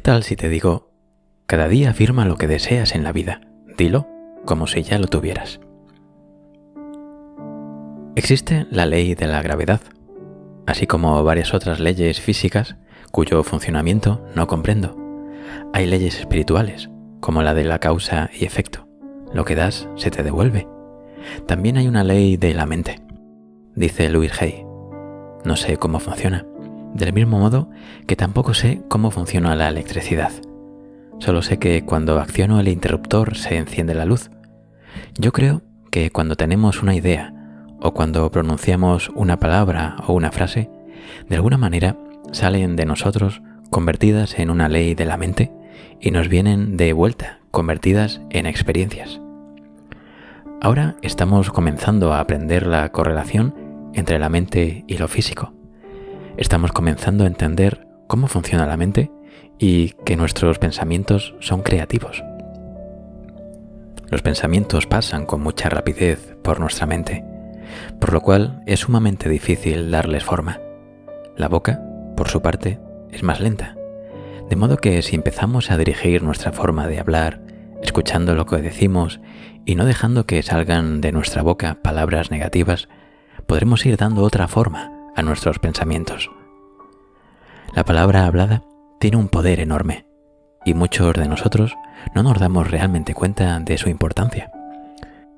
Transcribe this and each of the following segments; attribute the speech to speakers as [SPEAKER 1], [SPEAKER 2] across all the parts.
[SPEAKER 1] tal si te digo, cada día afirma lo que deseas en la vida, dilo como si ya lo tuvieras? Existe la ley de la gravedad, así como varias otras leyes físicas cuyo funcionamiento no comprendo. Hay leyes espirituales, como la de la causa y efecto. Lo que das se te devuelve. También hay una ley de la mente. Dice Louis Hay, no sé cómo funciona, del mismo modo que tampoco sé cómo funciona la electricidad. Solo sé que cuando acciono el interruptor se enciende la luz. Yo creo que cuando tenemos una idea o cuando pronunciamos una palabra o una frase, de alguna manera salen de nosotros convertidas en una ley de la mente y nos vienen de vuelta convertidas en experiencias. Ahora estamos comenzando a aprender la correlación entre la mente y lo físico. Estamos comenzando a entender cómo funciona la mente y que nuestros pensamientos son creativos. Los pensamientos pasan con mucha rapidez por nuestra mente, por lo cual es sumamente difícil darles forma. La boca, por su parte, es más lenta, de modo que si empezamos a dirigir nuestra forma de hablar, escuchando lo que decimos y no dejando que salgan de nuestra boca palabras negativas, podremos ir dando otra forma a nuestros pensamientos. La palabra hablada tiene un poder enorme y muchos de nosotros no nos damos realmente cuenta de su importancia.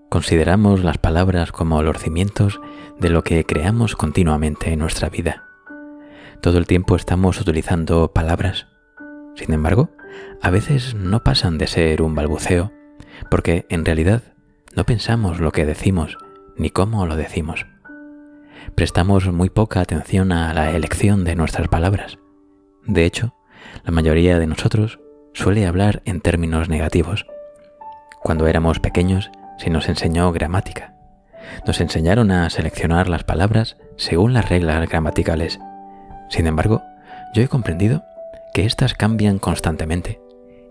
[SPEAKER 1] Consideramos las palabras como los cimientos de lo que creamos continuamente en nuestra vida. Todo el tiempo estamos utilizando palabras. Sin embargo, a veces no pasan de ser un balbuceo, porque en realidad no pensamos lo que decimos ni cómo lo decimos. Prestamos muy poca atención a la elección de nuestras palabras. De hecho, la mayoría de nosotros suele hablar en términos negativos. Cuando éramos pequeños se nos enseñó gramática. Nos enseñaron a seleccionar las palabras según las reglas gramaticales. Sin embargo, yo he comprendido que éstas cambian constantemente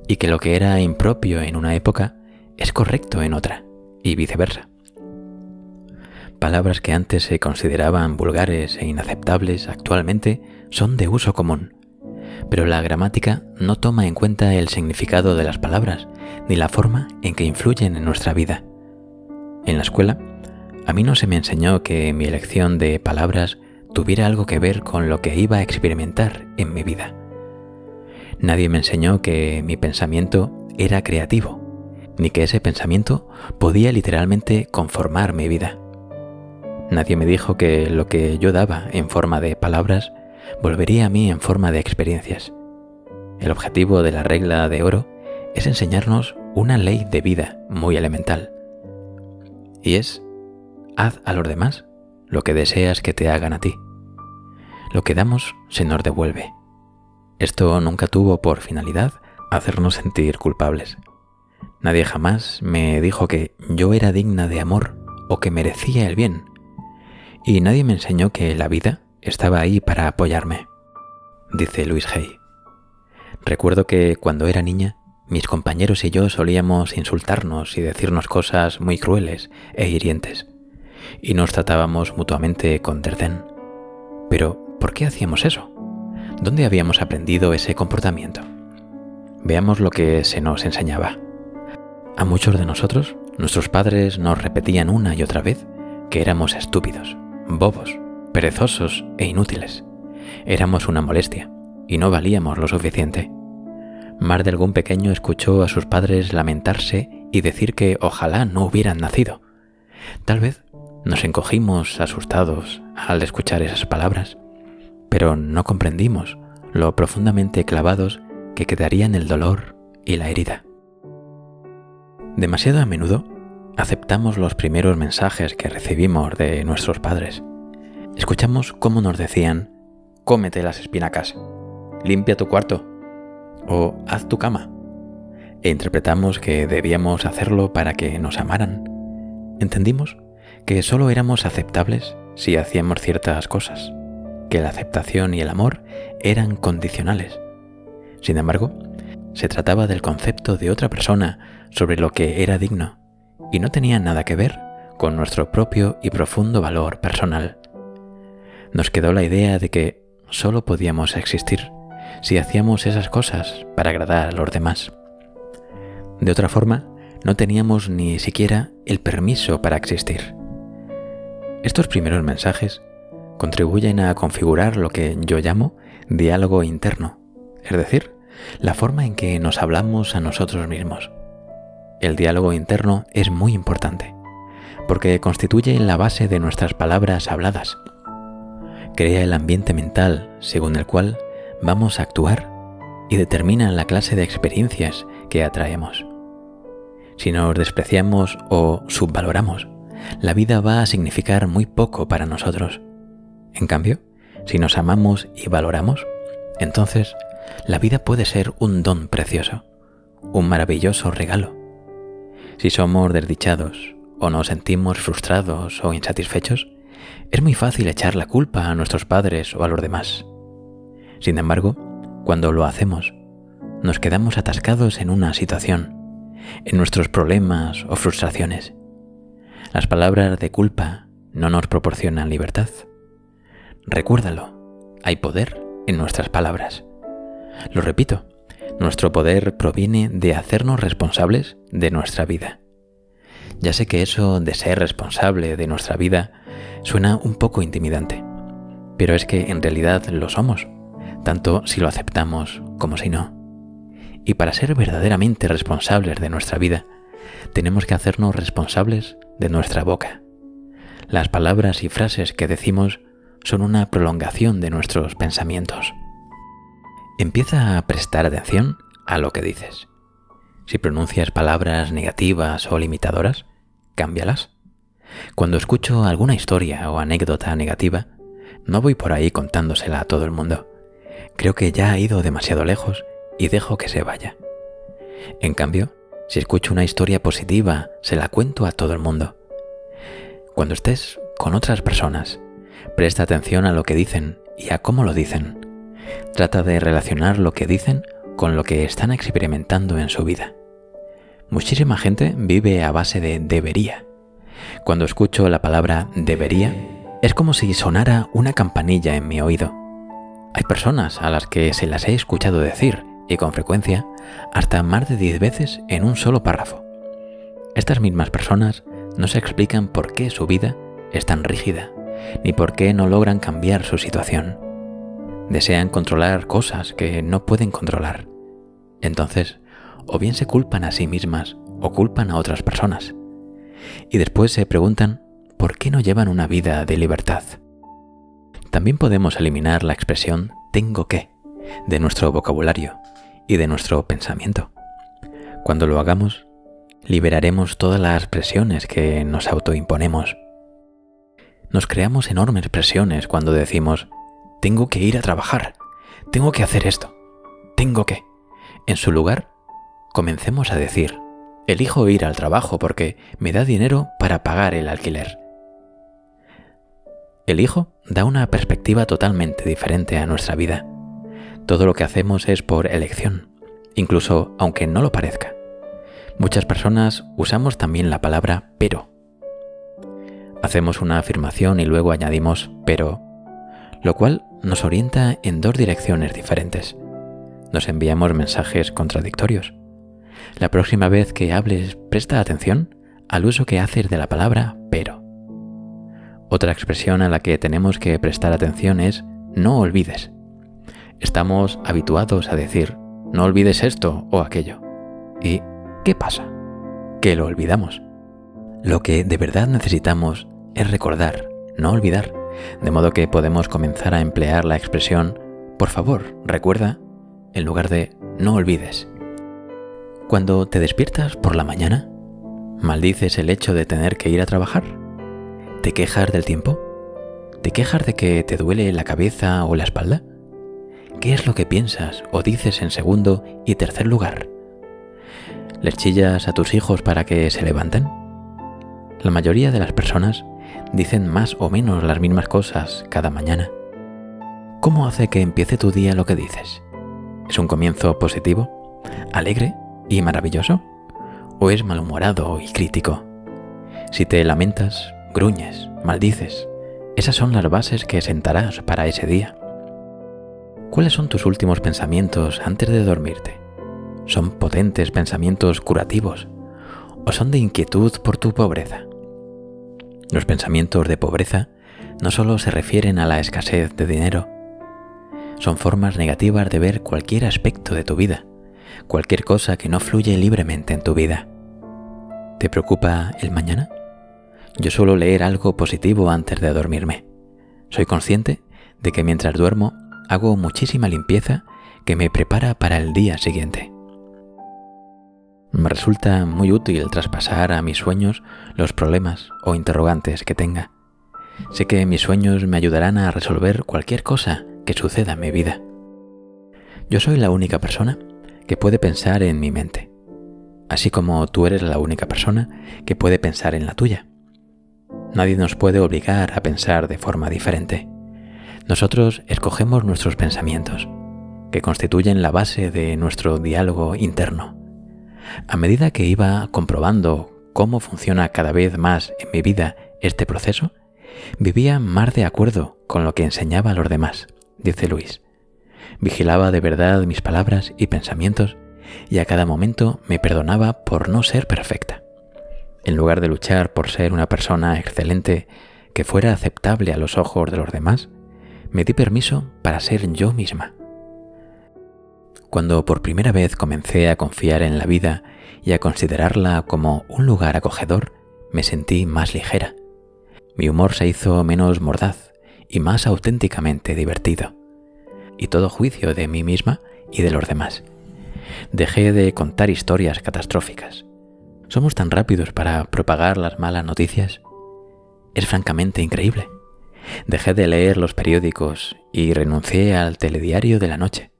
[SPEAKER 1] y que lo que era impropio en una época es correcto en otra, y viceversa. Palabras que antes se consideraban vulgares e inaceptables actualmente son de uso común, pero la gramática no toma en cuenta el significado de las palabras ni la forma en que influyen en nuestra vida. En la escuela, a mí no se me enseñó que mi elección de palabras tuviera algo que ver con lo que iba a experimentar en mi vida. Nadie me enseñó que mi pensamiento era creativo, ni que ese pensamiento podía literalmente conformar mi vida. Nadie me dijo que lo que yo daba en forma de palabras volvería a mí en forma de experiencias. El objetivo de la regla de oro es enseñarnos una ley de vida muy elemental. Y es, haz a los demás lo que deseas que te hagan a ti. Lo que damos se nos devuelve. Esto nunca tuvo por finalidad hacernos sentir culpables. Nadie jamás me dijo que yo era digna de amor o que merecía el bien. Y nadie me enseñó que la vida estaba ahí para apoyarme. Dice Louis Hay. Recuerdo que cuando era niña, mis compañeros y yo solíamos insultarnos y decirnos cosas muy crueles e hirientes, y nos tratábamos mutuamente con desdén. Pero, ¿por qué hacíamos eso? ¿Dónde habíamos aprendido ese comportamiento? Veamos lo que se nos enseñaba. A muchos de nosotros, nuestros padres nos repetían una y otra vez que éramos estúpidos, bobos, perezosos e inútiles. Éramos una molestia y no valíamos lo suficiente. Más de algún pequeño escuchó a sus padres lamentarse y decir que ojalá no hubieran nacido. Tal vez nos encogimos asustados al escuchar esas palabras, pero no comprendimos lo profundamente clavados que quedarían el dolor y la herida. Demasiado a menudo aceptamos los primeros mensajes que recibimos de nuestros padres. Escuchamos cómo nos decían: cómete las espinacas, limpia tu cuarto o haz tu cama, e interpretamos que debíamos hacerlo para que nos amaran. Entendimos que solo éramos aceptables si hacíamos ciertas cosas, que la aceptación y el amor eran condicionales. Sin embargo, se trataba del concepto de otra persona sobre lo que era digno y no tenía nada que ver con nuestro propio y profundo valor personal. Nos quedó la idea de que solo podíamos existir si hacíamos esas cosas para agradar a los demás. De otra forma, no teníamos ni siquiera el permiso para existir. Estos primeros mensajes contribuyen a configurar lo que yo llamo diálogo interno, es decir, la forma en que nos hablamos a nosotros mismos. El diálogo interno es muy importante, porque constituye la base de nuestras palabras habladas. Crea el ambiente mental según el cual vamos a actuar y determina la clase de experiencias que atraemos. Si nos despreciamos o subvaloramos, la vida va a significar muy poco para nosotros. En cambio, si nos amamos y valoramos, entonces la vida puede ser un don precioso, un maravilloso regalo. Si somos desdichados o nos sentimos frustrados o insatisfechos, es muy fácil echar la culpa a nuestros padres o a los demás. Sin embargo, cuando lo hacemos, nos quedamos atascados en una situación, en nuestros problemas o frustraciones. Las palabras de culpa no nos proporcionan libertad. Recuérdalo, hay poder en nuestras palabras. Lo repito, nuestro poder proviene de hacernos responsables de nuestra vida. Ya sé que eso de ser responsable de nuestra vida suena un poco intimidante, pero es que en realidad lo somos, tanto si lo aceptamos como si no. Y para ser verdaderamente responsables de nuestra vida, tenemos que hacernos responsables de nuestra boca. Las palabras y frases que decimos son una prolongación de nuestros pensamientos. Empieza a prestar atención a lo que dices. Si pronuncias palabras negativas o limitadoras, cámbialas. Cuando escucho alguna historia o anécdota negativa, no voy por ahí contándosela a todo el mundo. Creo que ya ha ido demasiado lejos y dejo que se vaya. En cambio, si escucho una historia positiva, se la cuento a todo el mundo. Cuando estés con otras personas, presta atención a lo que dicen y a cómo lo dicen. Trata de relacionar lo que dicen con lo que están experimentando en su vida. Muchísima gente vive a base de debería. Cuando escucho la palabra debería, es como si sonara una campanilla en mi oído. Hay personas a las que se las he escuchado decir, y con frecuencia, hasta más de 10 veces en un solo párrafo. Estas mismas personas no se explican por qué su vida es tan rígida, ni por qué no logran cambiar su situación. Desean controlar cosas que no pueden controlar. Entonces, o bien se culpan a sí mismas o culpan a otras personas. Y después se preguntan por qué no llevan una vida de libertad. También podemos eliminar la expresión tengo que de nuestro vocabulario y de nuestro pensamiento. Cuando lo hagamos, liberaremos todas las presiones que nos autoimponemos. Nos creamos enormes presiones cuando decimos tengo que ir a trabajar, tengo que hacer esto, tengo que. En su lugar, comencemos a decir elijo ir al trabajo porque me da dinero para pagar el alquiler. Elijo da una perspectiva totalmente diferente a nuestra vida. Todo lo que hacemos es por elección, incluso aunque no lo parezca. Muchas personas usamos también la palabra pero. Hacemos una afirmación y luego añadimos pero, lo cual nos orienta en dos direcciones diferentes. Nos enviamos mensajes contradictorios. La próxima vez que hables, presta atención al uso que haces de la palabra pero. Otra expresión a la que tenemos que prestar atención es no olvides. Estamos habituados a decir no olvides esto o aquello. ¿Y qué pasa? Que lo olvidamos. Lo que de verdad necesitamos es recordar, no olvidar, de modo que podemos comenzar a emplear la expresión por favor, recuerda, en lugar de no olvides. Cuando te despiertas por la mañana, ¿maldices el hecho de tener que ir a trabajar? ¿Te quejas del tiempo? ¿Te quejas de que te duele la cabeza o la espalda? ¿Qué es lo que piensas o dices en segundo y tercer lugar? ¿Les chillas a tus hijos para que se levanten? La mayoría de las personas dicen más o menos las mismas cosas cada mañana. ¿Cómo hace que empiece tu día lo que dices? ¿Es un comienzo positivo, alegre y maravilloso? ¿O es malhumorado y crítico? Si te lamentas, gruñes, maldices, esas son las bases que sentarás para ese día. ¿Cuáles son tus últimos pensamientos antes de dormirte? ¿Son potentes pensamientos curativos o son de inquietud por tu pobreza? Los pensamientos de pobreza no solo se refieren a la escasez de dinero, son formas negativas de ver cualquier aspecto de tu vida, cualquier cosa que no fluye libremente en tu vida. ¿Te preocupa el mañana? Yo suelo leer algo positivo antes de dormirme. Soy consciente de que mientras duermo hago muchísima limpieza que me prepara para el día siguiente. Me resulta muy útil traspasar a mis sueños los problemas o interrogantes que tenga. Sé que mis sueños me ayudarán a resolver cualquier cosa que suceda en mi vida. Yo soy la única persona que puede pensar en mi mente, así como tú eres la única persona que puede pensar en la tuya. Nadie nos puede obligar a pensar de forma diferente. Nosotros escogemos nuestros pensamientos, que constituyen la base de nuestro diálogo interno. A medida que iba comprobando cómo funciona cada vez más en mi vida este proceso, vivía más de acuerdo con lo que enseñaba a los demás, dice Luis. Vigilaba de verdad mis palabras y pensamientos y a cada momento me perdonaba por no ser perfecta. En lugar de luchar por ser una persona excelente que fuera aceptable a los ojos de los demás, me di permiso para ser yo misma. Cuando por primera vez comencé a confiar en la vida y a considerarla como un lugar acogedor, me sentí más ligera. Mi humor se hizo menos mordaz y más auténticamente divertido. Y todo juicio de mí misma y de los demás. Dejé de contar historias catastróficas. ¿Somos tan rápidos para propagar las malas noticias? Es francamente increíble. Dejé de leer los periódicos y renuncié al telediario de la noche,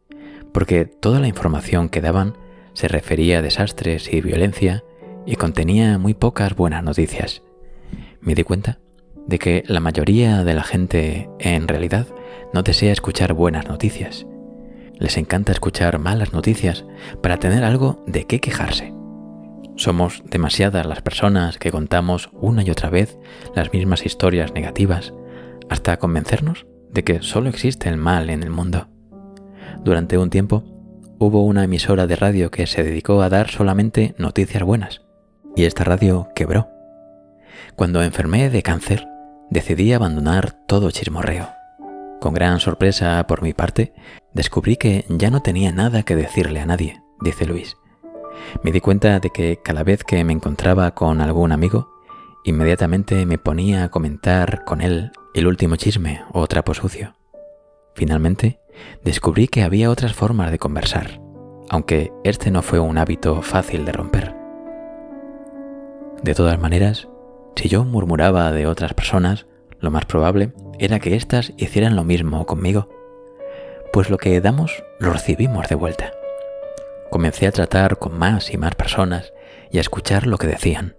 [SPEAKER 1] porque toda la información que daban se refería a desastres y violencia y contenía muy pocas buenas noticias. Me di cuenta de que la mayoría de la gente en realidad no desea escuchar buenas noticias. Les encanta escuchar malas noticias para tener algo de qué quejarse. Somos demasiadas las personas que contamos una y otra vez las mismas historias negativas hasta convencernos de que solo existe el mal en el mundo. Durante un tiempo hubo una emisora de radio que se dedicó a dar solamente noticias buenas y esta radio quebró. Cuando enfermé de cáncer, decidí abandonar todo chismorreo. Con gran sorpresa por mi parte, descubrí que ya no tenía nada que decirle a nadie, dice Luis. Me di cuenta de que cada vez que me encontraba con algún amigo, inmediatamente me ponía a comentar con él el último chisme o trapo sucio. Finalmente, descubrí que había otras formas de conversar, aunque este no fue un hábito fácil de romper. De todas maneras, si yo murmuraba de otras personas, lo más probable era que éstas hicieran lo mismo conmigo, pues lo que damos lo recibimos de vuelta. Comencé a tratar con más y más personas y a escuchar lo que decían.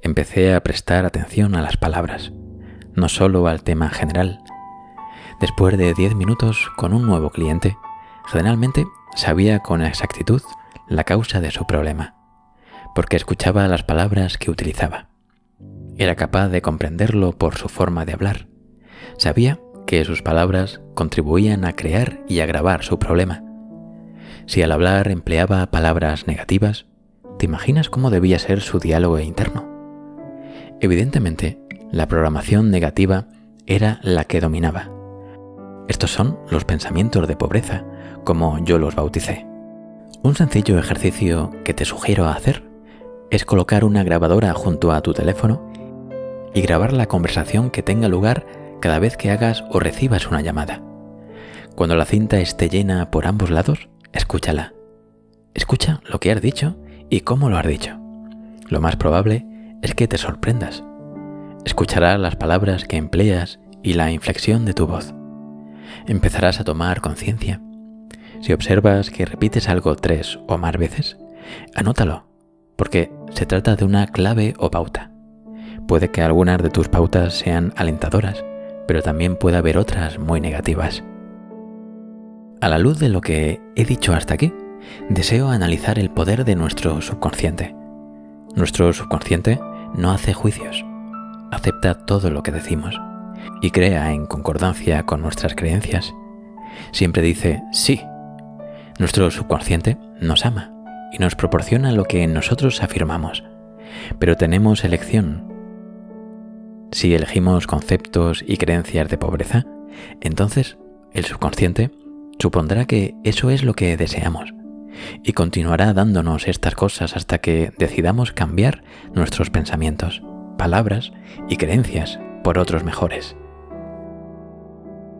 [SPEAKER 1] Empecé a prestar atención a las palabras, no solo al tema general. Después de 10 minutos con un nuevo cliente, generalmente sabía con exactitud la causa de su problema, porque escuchaba las palabras que utilizaba. Era capaz de comprenderlo por su forma de hablar. Sabía que sus palabras contribuían a crear y agravar su problema. Si al hablar empleaba palabras negativas, ¿te imaginas cómo debía ser su diálogo interno? Evidentemente, la programación negativa era la que dominaba. Estos son los pensamientos de pobreza, como yo los bauticé. Un sencillo ejercicio que te sugiero hacer es colocar una grabadora junto a tu teléfono y grabar la conversación que tenga lugar cada vez que hagas o recibas una llamada. Cuando la cinta esté llena por ambos lados, escúchala. Escucha lo que has dicho y cómo lo has dicho. Lo más probable es que te sorprendas. Escucharás las palabras que empleas y la inflexión de tu voz. Empezarás a tomar conciencia. Si observas que repites algo 3 o más veces, anótalo, porque se trata de una clave o pauta. Puede que algunas de tus pautas sean alentadoras, pero también puede haber otras muy negativas. A la luz de lo que he dicho hasta aquí, deseo analizar el poder de nuestro subconsciente. Nuestro subconsciente no hace juicios, acepta todo lo que decimos y crea en concordancia con nuestras creencias. Siempre dice sí. Nuestro subconsciente nos ama y nos proporciona lo que nosotros afirmamos, pero tenemos elección. Si elegimos conceptos y creencias de pobreza, entonces el subconsciente supondrá que eso es lo que deseamos y continuará dándonos estas cosas hasta que decidamos cambiar nuestros pensamientos, palabras y creencias por otros mejores.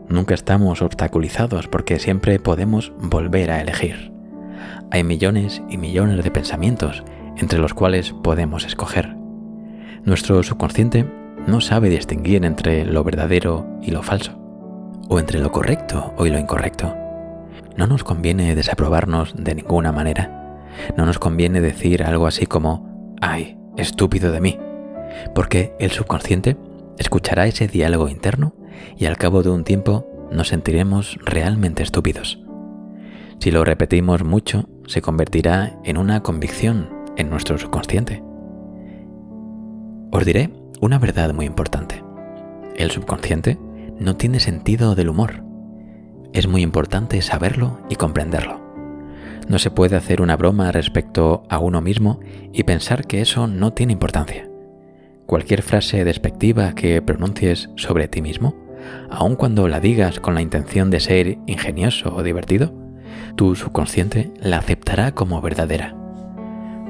[SPEAKER 1] Nunca estamos obstaculizados porque siempre podemos volver a elegir. Hay millones y millones de pensamientos entre los cuales podemos escoger. Nuestro subconsciente no sabe distinguir entre lo verdadero y lo falso, o entre lo correcto y lo incorrecto. No nos conviene desaprobarnos de ninguna manera. No nos conviene decir algo así como ¡ay, estúpido de mí!, porque el subconsciente escuchará ese diálogo interno y al cabo de un tiempo nos sentiremos realmente estúpidos. Si lo repetimos mucho, se convertirá en una convicción en nuestro subconsciente. Os diré una verdad muy importante. El subconsciente no tiene sentido del humor. Es muy importante saberlo y comprenderlo. No se puede hacer una broma respecto a uno mismo y pensar que eso no tiene importancia. Cualquier frase despectiva que pronuncies sobre ti mismo, aun cuando la digas con la intención de ser ingenioso o divertido, tu subconsciente la aceptará como verdadera.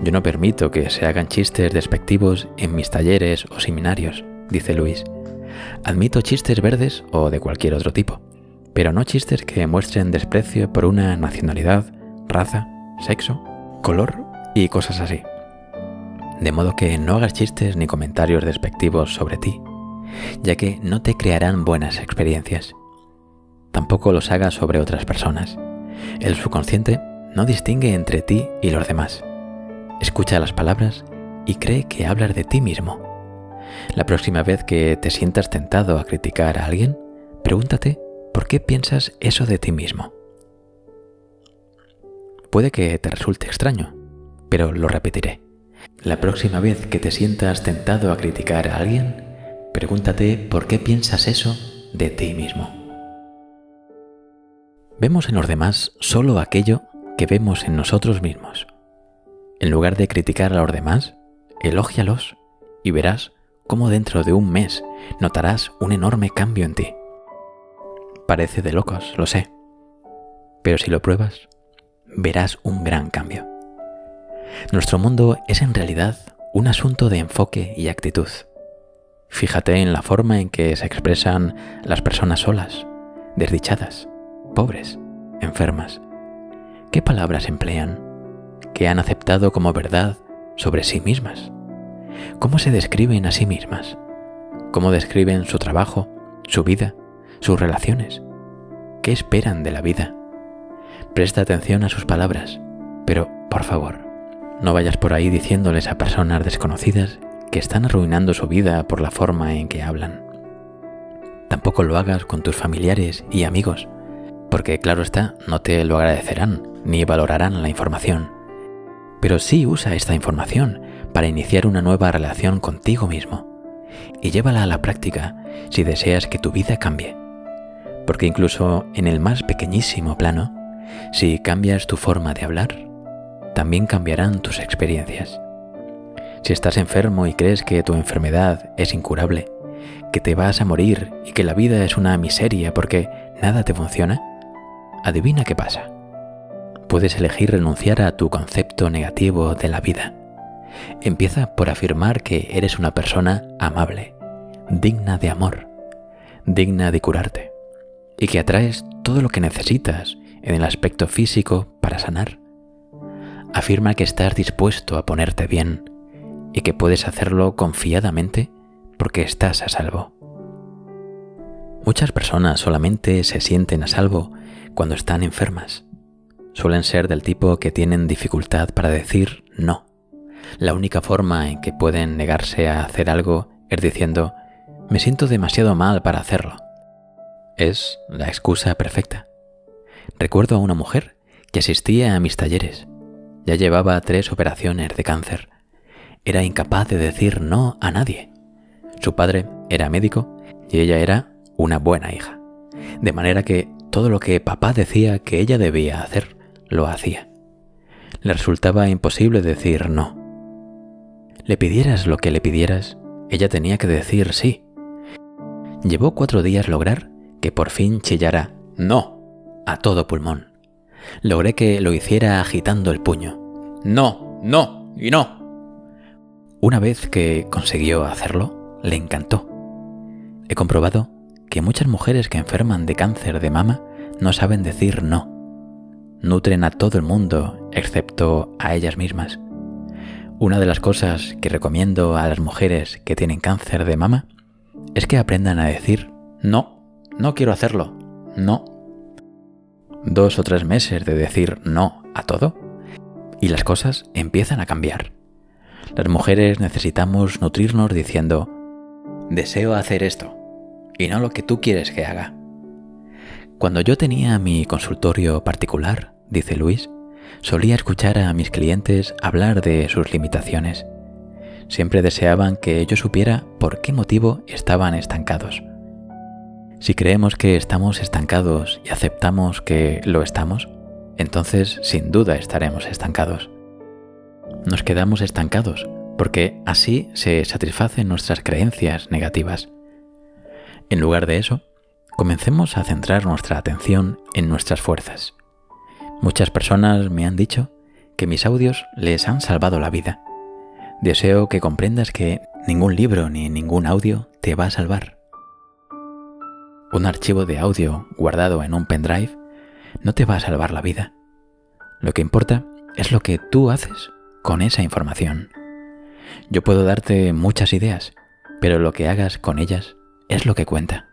[SPEAKER 1] Yo no permito que se hagan chistes despectivos en mis talleres o seminarios, dice Luis. Admito chistes verdes o de cualquier otro tipo, pero no chistes que muestren desprecio por una nacionalidad, raza, sexo, color y cosas así. De modo que no hagas chistes ni comentarios despectivos sobre ti, ya que no te crearán buenas experiencias. Tampoco los hagas sobre otras personas. El subconsciente no distingue entre ti y los demás. Escucha las palabras y cree que hablas de ti mismo. La próxima vez que te sientas tentado a criticar a alguien, pregúntate por qué piensas eso de ti mismo. Puede que te resulte extraño, pero lo repetiré. La próxima vez que te sientas tentado a criticar a alguien, pregúntate por qué piensas eso de ti mismo. Vemos en los demás solo aquello que vemos en nosotros mismos. En lugar de criticar a los demás, elógialos y verás cómo dentro de un mes notarás un enorme cambio en ti. Parece de locos, lo sé, pero si lo pruebas, verás un gran cambio. Nuestro mundo es en realidad un asunto de enfoque y actitud. Fíjate en la forma en que se expresan las personas solas, desdichadas, pobres, enfermas. ¿Qué palabras emplean? ¿Qué han aceptado como verdad sobre sí mismas? ¿Cómo se describen a sí mismas? ¿Cómo describen su trabajo, su vida, sus relaciones? ¿Qué esperan de la vida? Presta atención a sus palabras, pero, por favor, no vayas por ahí diciéndoles a personas desconocidas que están arruinando su vida por la forma en que hablan. Tampoco lo hagas con tus familiares y amigos, porque claro está, no te lo agradecerán ni valorarán la información. Pero sí usa esta información para iniciar una nueva relación contigo mismo y llévala a la práctica si deseas que tu vida cambie. Porque incluso en el más pequeñísimo plano, si cambias tu forma de hablar, también cambiarán tus experiencias. Si estás enfermo y crees que tu enfermedad es incurable, que te vas a morir y que la vida es una miseria porque nada te funciona, adivina qué pasa. Puedes elegir renunciar a tu concepto negativo de la vida. Empieza por afirmar que eres una persona amable, digna de amor, digna de curarte, y que atraes todo lo que necesitas en el aspecto físico para sanar. Afirma que estás dispuesto a ponerte bien y que puedes hacerlo confiadamente porque estás a salvo. Muchas personas solamente se sienten a salvo cuando están enfermas. Suelen ser del tipo que tienen dificultad para decir no. La única forma en que pueden negarse a hacer algo es diciendo «me siento demasiado mal para hacerlo». Es la excusa perfecta. Recuerdo a una mujer que asistía a mis talleres. Ya llevaba 3 operaciones de cáncer. Era incapaz de decir no a nadie. Su padre era médico y ella era una buena hija. De manera que todo lo que papá decía que ella debía hacer, lo hacía. Le resultaba imposible decir no. Le pidieras lo que le pidieras, ella tenía que decir sí. Llevó 4 días lograr que por fin chillara «no» a todo pulmón. Logré que lo hiciera agitando el puño. «No, no y no». Una vez que consiguió hacerlo, le encantó. He comprobado que muchas mujeres que enferman de cáncer de mama no saben decir no. Nutren a todo el mundo excepto a ellas mismas. Una de las cosas que recomiendo a las mujeres que tienen cáncer de mama es que aprendan a decir no, no quiero hacerlo, no. 2 o 3 meses de decir no a todo y las cosas empiezan a cambiar. Las mujeres necesitamos nutrirnos diciendo deseo hacer esto y no lo que tú quieres que haga. Cuando yo tenía mi consultorio particular, dice Luis, solía escuchar a mis clientes hablar de sus limitaciones. Siempre deseaban que yo supiera por qué motivo estaban estancados. Si creemos que estamos estancados y aceptamos que lo estamos, entonces sin duda estaremos estancados. Nos quedamos estancados porque así se satisfacen nuestras creencias negativas. En lugar de eso, comencemos a centrar nuestra atención en nuestras fuerzas. Muchas personas me han dicho que mis audios les han salvado la vida. Deseo que comprendas que ningún libro ni ningún audio te va a salvar. Un archivo de audio guardado en un pendrive no te va a salvar la vida. Lo que importa es lo que tú haces con esa información. Yo puedo darte muchas ideas, pero lo que hagas con ellas es lo que cuenta.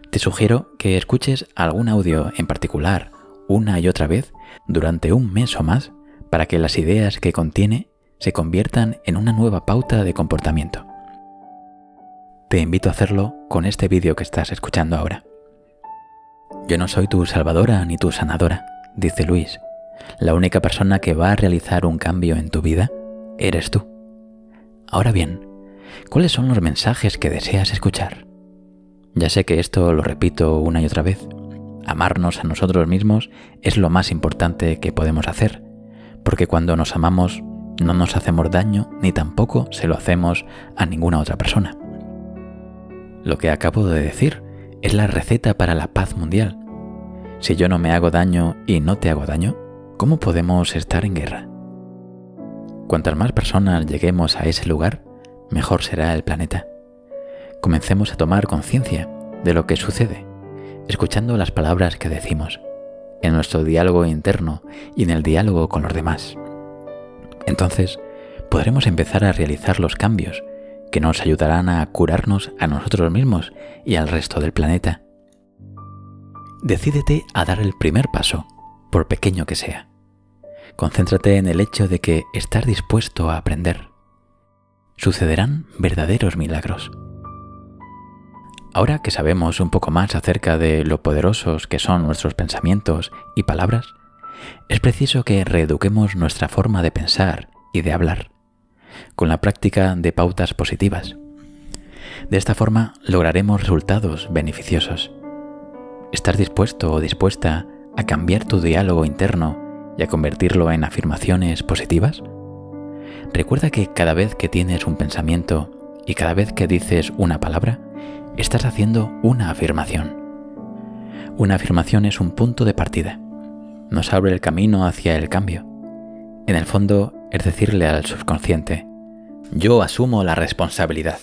[SPEAKER 1] Te sugiero que escuches algún audio en particular una y otra vez durante un mes o más para que las ideas que contiene se conviertan en una nueva pauta de comportamiento. Te invito a hacerlo con este vídeo que estás escuchando ahora. Yo no soy tu salvadora ni tu sanadora, dice Luis. La única persona que va a realizar un cambio en tu vida eres tú. Ahora bien, ¿cuáles son los mensajes que deseas escuchar? Ya sé que esto lo repito una y otra vez. Amarnos a nosotros mismos es lo más importante que podemos hacer, porque cuando nos amamos no nos hacemos daño ni tampoco se lo hacemos a ninguna otra persona. Lo que acabo de decir es la receta para la paz mundial. Si yo no me hago daño y no te hago daño, ¿cómo podemos estar en guerra? Cuantas más personas lleguemos a ese lugar, mejor será el planeta. Comencemos a tomar conciencia de lo que sucede, escuchando las palabras que decimos, en nuestro diálogo interno y en el diálogo con los demás. Entonces, podremos empezar a realizar los cambios que nos ayudarán a curarnos a nosotros mismos y al resto del planeta. Decídete a dar el primer paso, por pequeño que sea. Concéntrate en el hecho de que estás dispuesto a aprender. Sucederán verdaderos milagros. Ahora que sabemos un poco más acerca de lo poderosos que son nuestros pensamientos y palabras, es preciso que reeduquemos nuestra forma de pensar y de hablar, con la práctica de pautas positivas. De esta forma lograremos resultados beneficiosos. ¿Estás dispuesto o dispuesta a cambiar tu diálogo interno y a convertirlo en afirmaciones positivas? Recuerda que cada vez que tienes un pensamiento y cada vez que dices una palabra, estás haciendo una afirmación. Una afirmación es un punto de partida. Nos abre el camino hacia el cambio. En el fondo, es decirle al subconsciente, yo asumo la responsabilidad.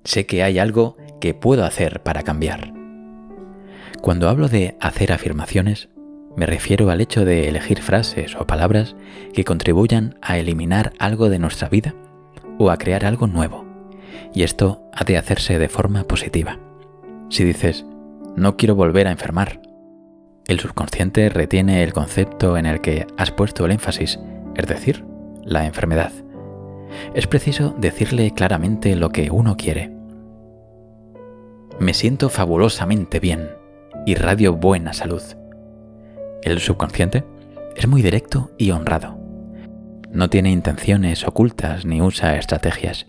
[SPEAKER 1] Sé que hay algo que puedo hacer para cambiar. Cuando hablo de hacer afirmaciones, me refiero al hecho de elegir frases o palabras que contribuyan a eliminar algo de nuestra vida o a crear algo nuevo. Y esto ha de hacerse de forma positiva. Si dices, no quiero volver a enfermar, el subconsciente retiene el concepto en el que has puesto el énfasis, es decir, la enfermedad. Es preciso decirle claramente lo que uno quiere. Me siento fabulosamente bien, irradio buena salud. El subconsciente es muy directo y honrado. No tiene intenciones ocultas ni usa estrategias.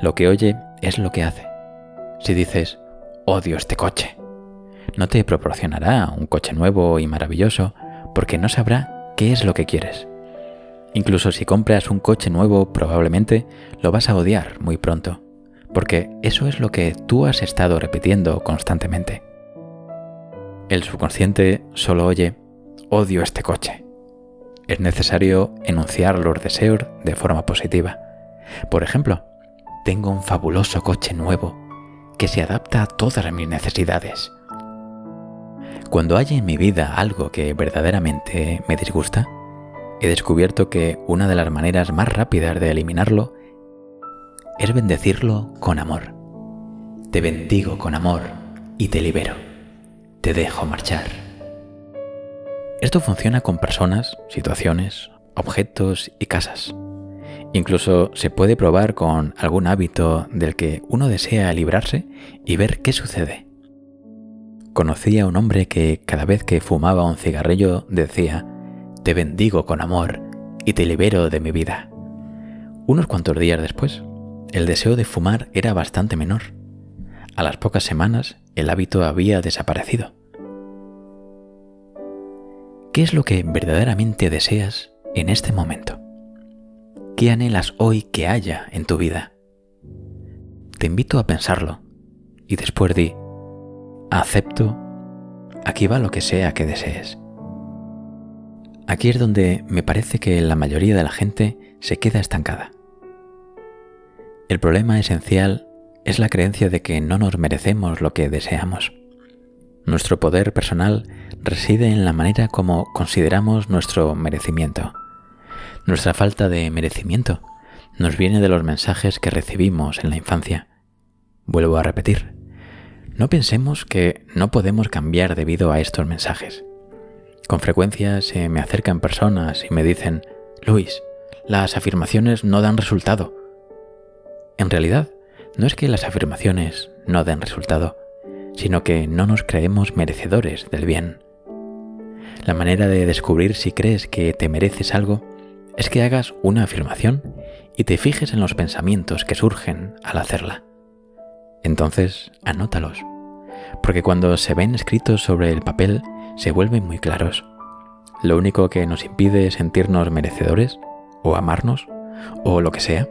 [SPEAKER 1] Lo que oye es lo que hace. Si dices, odio este coche, No te proporcionará un coche nuevo y maravilloso porque no sabrá qué es lo que quieres. Incluso si compras un coche nuevo, probablemente lo vas a odiar muy pronto, porque eso es lo que tú has estado repitiendo constantemente. El subconsciente solo oye: odio este coche. Es necesario enunciar los deseos de forma positiva. Por ejemplo, tengo un fabuloso coche nuevo que se adapta a todas mis necesidades. Cuando hay en mi vida algo que verdaderamente me disgusta, he descubierto que una de las maneras más rápidas de eliminarlo es bendecirlo con amor. Te bendigo con amor y te libero. Te dejo marchar. Esto funciona con personas, situaciones, objetos y casas. Incluso se puede probar con algún hábito del que uno desea librarse y ver qué sucede. Conocí a un hombre que cada vez que fumaba un cigarrillo decía: te bendigo con amor y te libero de mi vida. Unos cuantos días después, el deseo de fumar era bastante menor. A las pocas semanas, el hábito había desaparecido. ¿Qué es lo que verdaderamente deseas en este momento? ¿Qué anhelas hoy que haya en tu vida? Te invito a pensarlo y después di: acepto, aquí va lo que sea que desees. Aquí es donde me parece que la mayoría de la gente se queda estancada. El problema esencial es la creencia de que no nos merecemos lo que deseamos. Nuestro poder personal reside en la manera como consideramos nuestro merecimiento. Nuestra falta de merecimiento nos viene de los mensajes que recibimos en la infancia. Vuelvo a repetir, no pensemos que no podemos cambiar debido a estos mensajes. Con frecuencia se me acercan personas y me dicen: Luis, las afirmaciones no dan resultado. En realidad, no es que las afirmaciones no den resultado, sino que no nos creemos merecedores del bien. La manera de descubrir si crees que te mereces algo es que hagas una afirmación y te fijes en los pensamientos que surgen al hacerla. Entonces, anótalos, porque cuando se ven escritos sobre el papel se vuelven muy claros. Lo único que nos impide sentirnos merecedores, o amarnos, o lo que sea,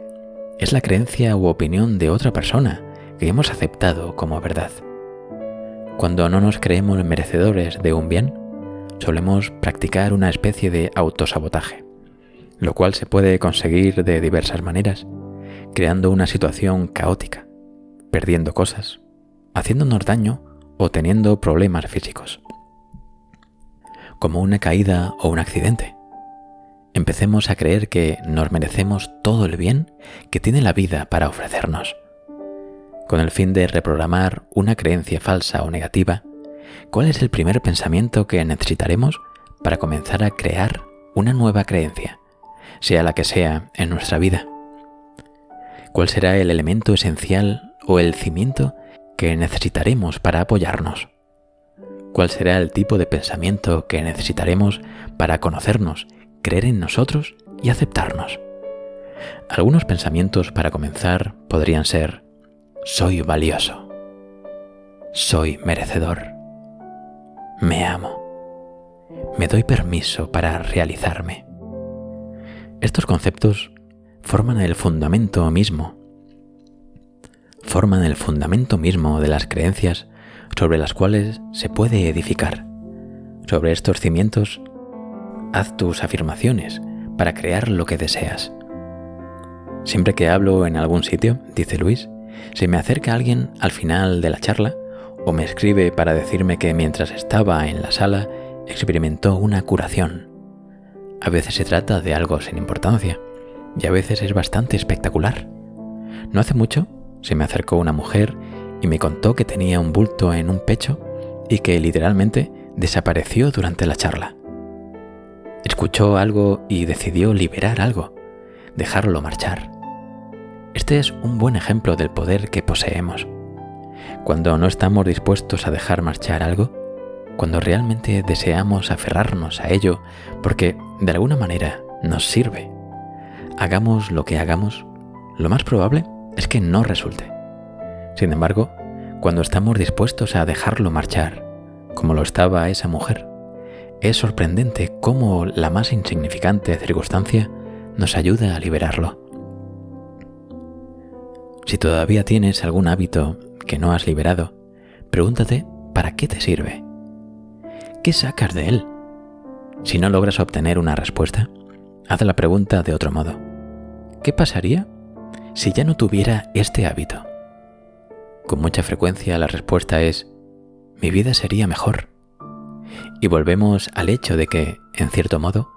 [SPEAKER 1] es la creencia u opinión de otra persona que hemos aceptado como verdad. Cuando no nos creemos merecedores de un bien, solemos practicar una especie de autosabotaje, lo cual se puede conseguir de diversas maneras, creando una situación caótica, perdiendo cosas, haciéndonos daño o teniendo problemas físicos, como una caída o un accidente. Empecemos a creer que nos merecemos todo el bien que tiene la vida para ofrecernos. Con el fin de reprogramar una creencia falsa o negativa, ¿cuál es el primer pensamiento que necesitaremos para comenzar a crear una nueva creencia, sea la que sea en nuestra vida? ¿Cuál será el elemento esencial o el cimiento que necesitaremos para apoyarnos? ¿Cuál será el tipo de pensamiento que necesitaremos para conocernos, creer en nosotros y aceptarnos? Algunos pensamientos para comenzar podrían ser: soy valioso, soy merecedor, me amo, me doy permiso para realizarme. Estos conceptos forman el fundamento mismo de las creencias sobre las cuales se puede edificar. Sobre estos cimientos, haz tus afirmaciones para crear lo que deseas. Siempre que hablo en algún sitio, dice Luis, se me acerca alguien al final de la charla o me escribe para decirme que mientras estaba en la sala experimentó una curación. A veces se trata de algo sin importancia y a veces es bastante espectacular. No hace mucho se me acercó una mujer y me contó que tenía un bulto en un pecho y que literalmente desapareció durante la charla. Escuchó algo y decidió liberar algo, dejarlo marchar. Este es un buen ejemplo del poder que poseemos. Cuando no estamos dispuestos a dejar marchar algo, cuando realmente deseamos aferrarnos a ello porque de alguna manera nos sirve, hagamos lo que hagamos, lo más probable es que no resulte. Sin embargo, cuando estamos dispuestos a dejarlo marchar, como lo estaba esa mujer. Es sorprendente cómo la más insignificante circunstancia nos ayuda a liberarlo. Si todavía tienes algún hábito que no has liberado, pregúntate ¿para qué te sirve? ¿Qué sacas de él? Si no logras obtener una respuesta, haz la pregunta de otro modo. ¿Qué pasaría si ya no tuviera este hábito? Con mucha frecuencia la respuesta es: mi vida sería mejor. Y volvemos al hecho de que, en cierto modo,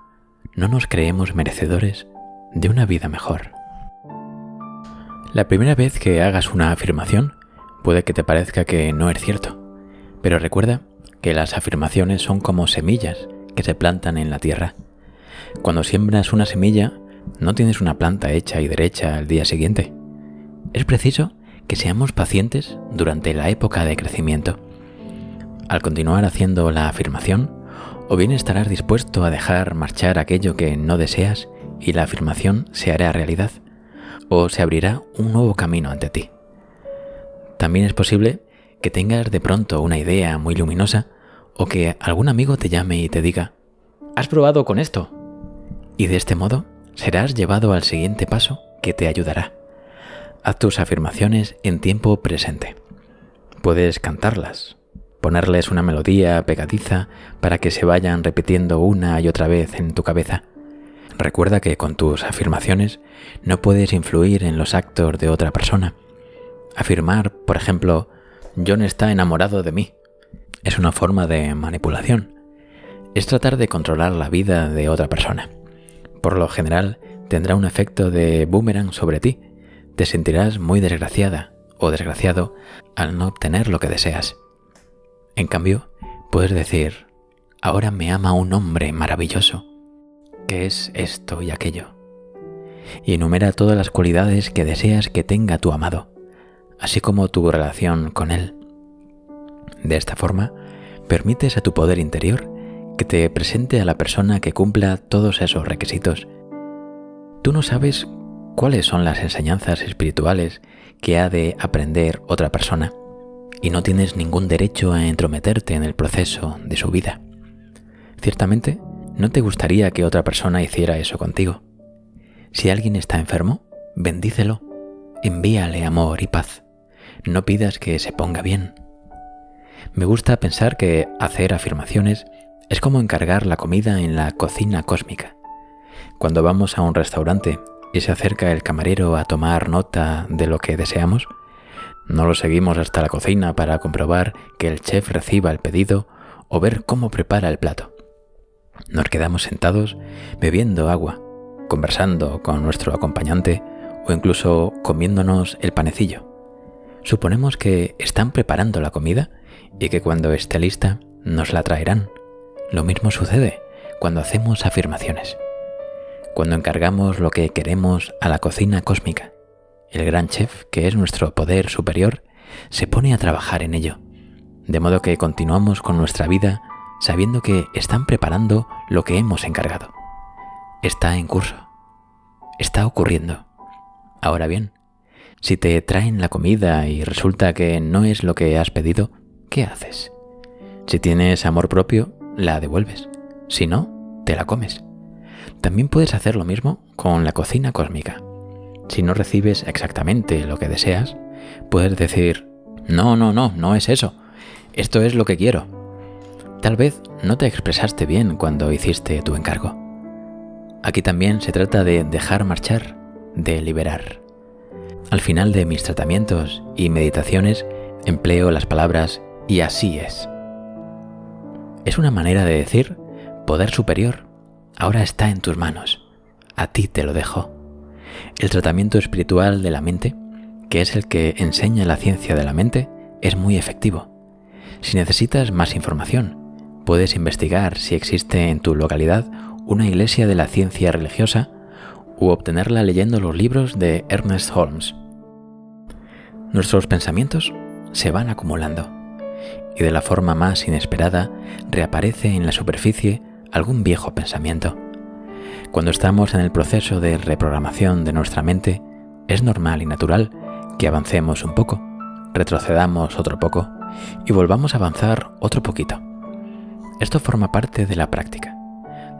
[SPEAKER 1] no nos creemos merecedores de una vida mejor. La primera vez que hagas una afirmación, puede que te parezca que no es cierto, pero recuerda que las afirmaciones son como semillas que se plantan en la tierra. Cuando siembras una semilla, no tienes una planta hecha y derecha al día siguiente. Es preciso que seamos pacientes durante la época de crecimiento. Al continuar haciendo la afirmación, o bien estarás dispuesto a dejar marchar aquello que no deseas y la afirmación se hará realidad, o se abrirá un nuevo camino ante ti. También es posible que tengas de pronto una idea muy luminosa o que algún amigo te llame y te diga: ¿has probado con esto? Y de este modo serás llevado al siguiente paso que te ayudará. Haz tus afirmaciones en tiempo presente. Puedes cantarlas, ponerles una melodía pegadiza para que se vayan repitiendo una y otra vez en tu cabeza. Recuerda que con tus afirmaciones no puedes influir en los actos de otra persona. Afirmar, por ejemplo, John está enamorado de mí, es una forma de manipulación. Es tratar de controlar la vida de otra persona. Por lo general, tendrá un efecto de boomerang sobre ti. Te sentirás muy desgraciada o desgraciado al no obtener lo que deseas. En cambio, puedes decir: ahora me ama un hombre maravilloso, que es esto y aquello. Y enumera todas las cualidades que deseas que tenga tu amado, así como tu relación con él. De esta forma, permites a tu poder interior que te presente a la persona que cumpla todos esos requisitos. Tú no sabes cuáles son las enseñanzas espirituales que ha de aprender otra persona, y no tienes ningún derecho a entrometerte en el proceso de su vida. Ciertamente, no te gustaría que otra persona hiciera eso contigo. Si alguien está enfermo, bendícelo, envíale amor y paz. No pidas que se ponga bien. Me gusta pensar que hacer afirmaciones es como encargar la comida en la cocina cósmica. Cuando vamos a un restaurante y se acerca el camarero a tomar nota de lo que deseamos, no lo seguimos hasta la cocina para comprobar que el chef reciba el pedido o ver cómo prepara el plato. Nos quedamos sentados bebiendo agua, conversando con nuestro acompañante o incluso comiéndonos el panecillo. Suponemos que están preparando la comida y que cuando esté lista nos la traerán. Lo mismo sucede cuando hacemos afirmaciones. Cuando encargamos lo que queremos a la cocina cósmica, el gran chef, que es nuestro poder superior, se pone a trabajar en ello, de modo que continuamos con nuestra vida sabiendo que están preparando lo que hemos encargado. Está en curso. Está ocurriendo. Ahora bien, si te traen la comida y resulta que no es lo que has pedido, ¿qué haces? Si tienes amor propio, la devuelves. Si no, te la comes. También puedes hacer lo mismo con la cocina cósmica. Si no recibes exactamente lo que deseas, puedes decir: no es eso. Esto es lo que quiero. Tal vez no te expresaste bien cuando hiciste tu encargo. Aquí también se trata de dejar marchar, de liberar. Al final de mis tratamientos y meditaciones empleo las palabras "y así es". Es una manera de decir: poder superior, ahora está en tus manos. A ti te lo dejo. El tratamiento espiritual de la mente, que es el que enseña la ciencia de la mente, es muy efectivo. Si necesitas más información, puedes investigar si existe en tu localidad una iglesia de la ciencia religiosa u obtenerla leyendo los libros de Ernest Holmes. Nuestros pensamientos se van acumulando y de la forma más inesperada reaparece en la superficie algún viejo pensamiento. Cuando estamos en el proceso de reprogramación de nuestra mente, es normal y natural que avancemos un poco, retrocedamos otro poco y volvamos a avanzar otro poquito. Esto forma parte de la práctica.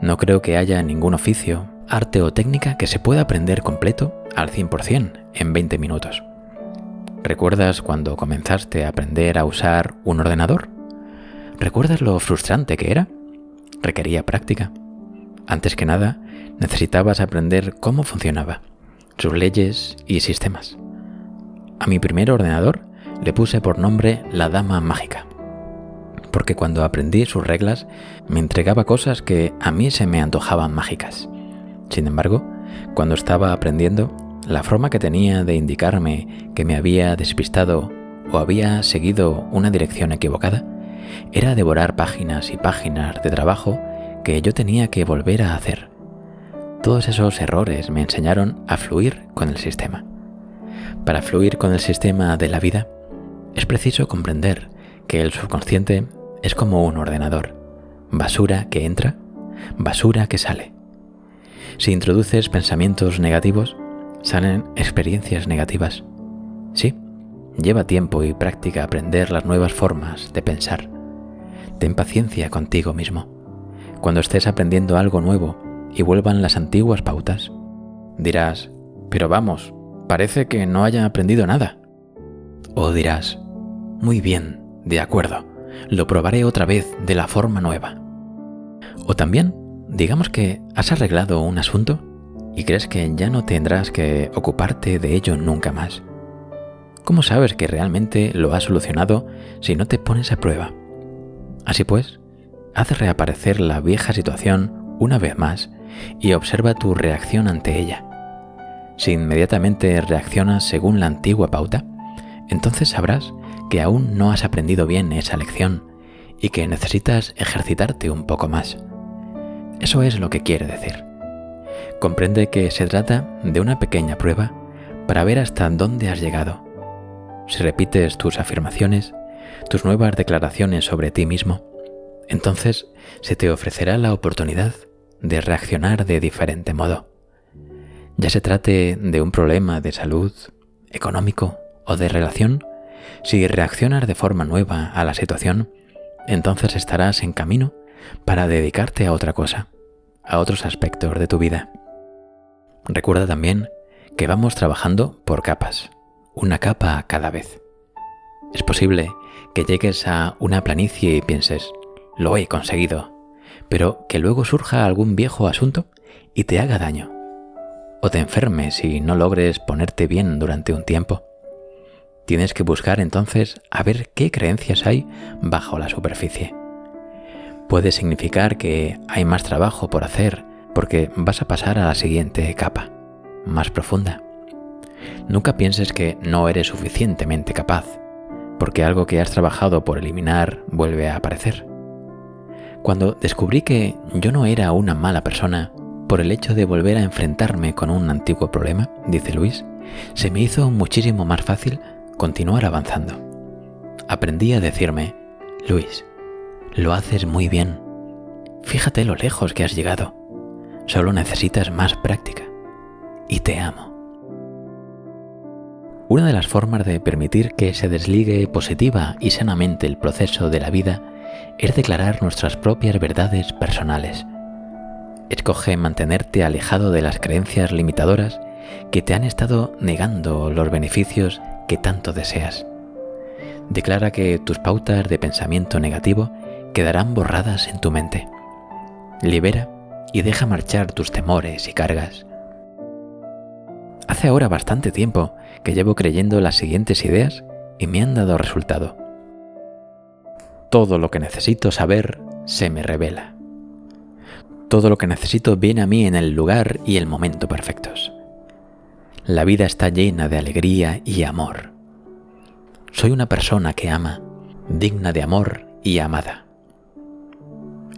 [SPEAKER 1] No creo que haya ningún oficio, arte o técnica que se pueda aprender completo al 100% en 20 minutos. ¿Recuerdas cuando comenzaste a aprender a usar un ordenador? ¿Recuerdas lo frustrante que era? Requería práctica. Antes que nada, necesitabas aprender cómo funcionaba, sus leyes y sistemas. A mi primer ordenador le puse por nombre la Dama Mágica, porque cuando aprendí sus reglas me entregaba cosas que a mí se me antojaban mágicas. Sin embargo, cuando estaba aprendiendo, la forma que tenía de indicarme que me había despistado o había seguido una dirección equivocada era devorar páginas y páginas de trabajo que yo tenía que volver a hacer. Todos esos errores me enseñaron a fluir con el sistema. Para fluir con el sistema de la vida, es preciso comprender que el subconsciente es como un ordenador, basura que entra, basura que sale. Si introduces pensamientos negativos, salen experiencias negativas. Sí, lleva tiempo y práctica aprender las nuevas formas de pensar. Ten paciencia contigo mismo. Cuando estés aprendiendo algo nuevo y vuelvan las antiguas pautas, dirás, pero vamos, parece que no haya aprendido nada. O dirás, muy bien, de acuerdo, lo probaré otra vez de la forma nueva. O también, digamos que has arreglado un asunto y crees que ya no tendrás que ocuparte de ello nunca más. ¿Cómo sabes que realmente lo has solucionado si no te pones a prueba? Así pues, haz reaparecer la vieja situación una vez más y observa tu reacción ante ella. Si inmediatamente reaccionas según la antigua pauta, entonces sabrás que aún no has aprendido bien esa lección y que necesitas ejercitarte un poco más. Eso es lo que quiere decir. Comprende que se trata de una pequeña prueba para ver hasta dónde has llegado. Si repites tus afirmaciones, tus nuevas declaraciones sobre ti mismo, entonces se te ofrecerá la oportunidad de reaccionar de diferente modo. Ya se trate de un problema de salud, económico o de relación, si reaccionas de forma nueva a la situación, entonces estarás en camino para dedicarte a otra cosa, a otros aspectos de tu vida. Recuerda también que vamos trabajando por capas, una capa cada vez. Es posible que llegues a una planicie y pienses, lo he conseguido, pero que luego surja algún viejo asunto y te haga daño. O te enfermes y no logres ponerte bien durante un tiempo. Tienes que buscar entonces a ver qué creencias hay bajo la superficie. Puede significar que hay más trabajo por hacer porque vas a pasar a la siguiente capa, más profunda. Nunca pienses que no eres suficientemente capaz, porque algo que has trabajado por eliminar vuelve a aparecer. Cuando descubrí que yo no era una mala persona por el hecho de volver a enfrentarme con un antiguo problema, dice Luis, se me hizo muchísimo más fácil continuar avanzando. Aprendí a decirme, Luis, lo haces muy bien. Fíjate lo lejos que has llegado. Solo necesitas más práctica. Y te amo. Una de las formas de permitir que se desligue positiva y sanamente el proceso de la vida es declarar nuestras propias verdades personales. Escoge mantenerte alejado de las creencias limitadoras que te han estado negando los beneficios que tanto deseas. Declara que tus pautas de pensamiento negativo quedarán borradas en tu mente. Libera y deja marchar tus temores y cargas. Hace ahora bastante tiempo que llevo creyendo las siguientes ideas y me han dado resultado. Todo lo que necesito saber se me revela. Todo lo que necesito viene a mí en el lugar y el momento perfectos. La vida está llena de alegría y amor. Soy una persona que ama, digna de amor y amada.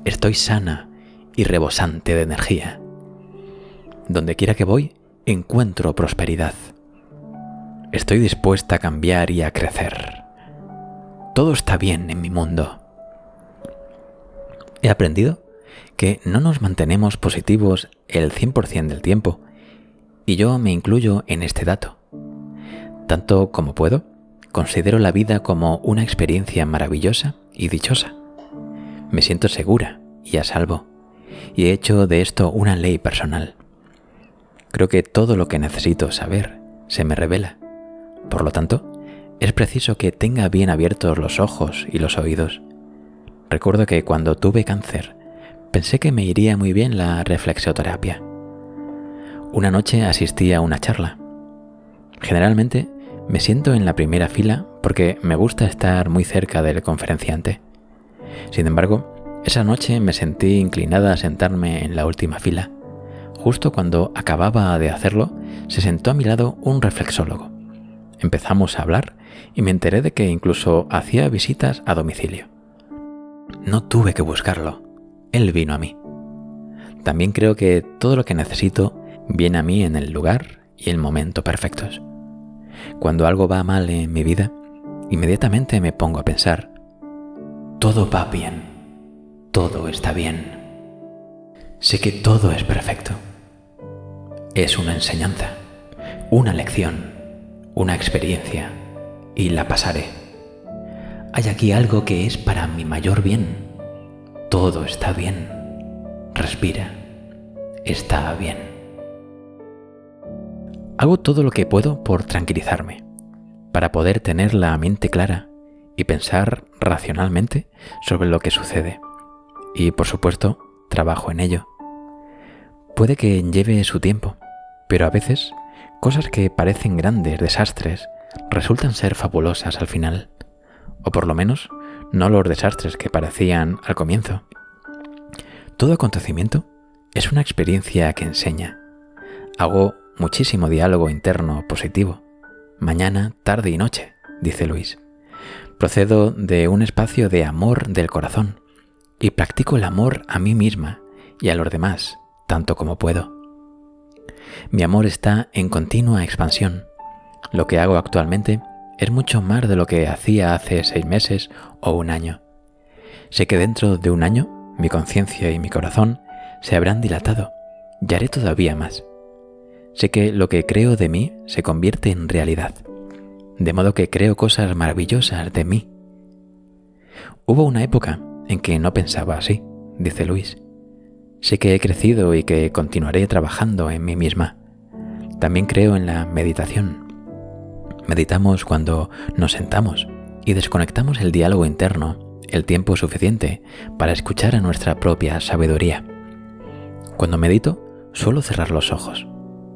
[SPEAKER 1] Estoy sana y rebosante de energía. Donde quiera que voy, encuentro prosperidad. Estoy dispuesta a cambiar y a crecer. Todo está bien en mi mundo. He aprendido que no nos mantenemos positivos el 100% del tiempo, y yo me incluyo en este dato. Tanto como puedo, considero la vida como una experiencia maravillosa y dichosa. Me siento segura y a salvo, y he hecho de esto una ley personal. Creo que todo lo que necesito saber se me revela. Por lo tanto, es preciso que tenga bien abiertos los ojos y los oídos. Recuerdo que cuando tuve cáncer, pensé que me iría muy bien la reflexoterapia. Una noche asistí a una charla. Generalmente me siento en la primera fila porque me gusta estar muy cerca del conferenciante. Sin embargo, esa noche me sentí inclinada a sentarme en la última fila. Justo cuando acababa de hacerlo, se sentó a mi lado un reflexólogo. Empezamos a hablar y me enteré de que incluso hacía visitas a domicilio. No tuve que buscarlo, él vino a mí. También creo que todo lo que necesito viene a mí en el lugar y el momento perfectos. Cuando algo va mal en mi vida, inmediatamente me pongo a pensar: todo va bien, todo está bien. Sé que todo es perfecto. Es una enseñanza, una lección, una experiencia, y la pasaré. Hay aquí algo que es para mi mayor bien. Todo está bien. Respira. Está bien. Hago todo lo que puedo por tranquilizarme, para poder tener la mente clara y pensar racionalmente sobre lo que sucede. Y, por supuesto, trabajo en ello. Puede que lleve su tiempo, pero a veces cosas que parecen grandes desastres resultan ser fabulosas al final, o por lo menos no los desastres que parecían al comienzo. Todo acontecimiento es una experiencia que enseña. Hago muchísimo diálogo interno positivo, mañana, tarde y noche, dice Luis. Procedo de un espacio de amor del corazón y practico el amor a mí misma y a los demás, tanto como puedo. Mi amor está en continua expansión. Lo que hago actualmente es mucho más de lo que hacía hace 6 meses o un año. Sé que dentro de un año mi conciencia y mi corazón se habrán dilatado y haré todavía más. Sé que lo que creo de mí se convierte en realidad, de modo que creo cosas maravillosas de mí. Hubo una época en que no pensaba así, dice Luis. Sé que he crecido y que continuaré trabajando en mí misma. También creo en la meditación. Meditamos cuando nos sentamos y desconectamos el diálogo interno el tiempo suficiente para escuchar a nuestra propia sabiduría. Cuando medito, suelo cerrar los ojos,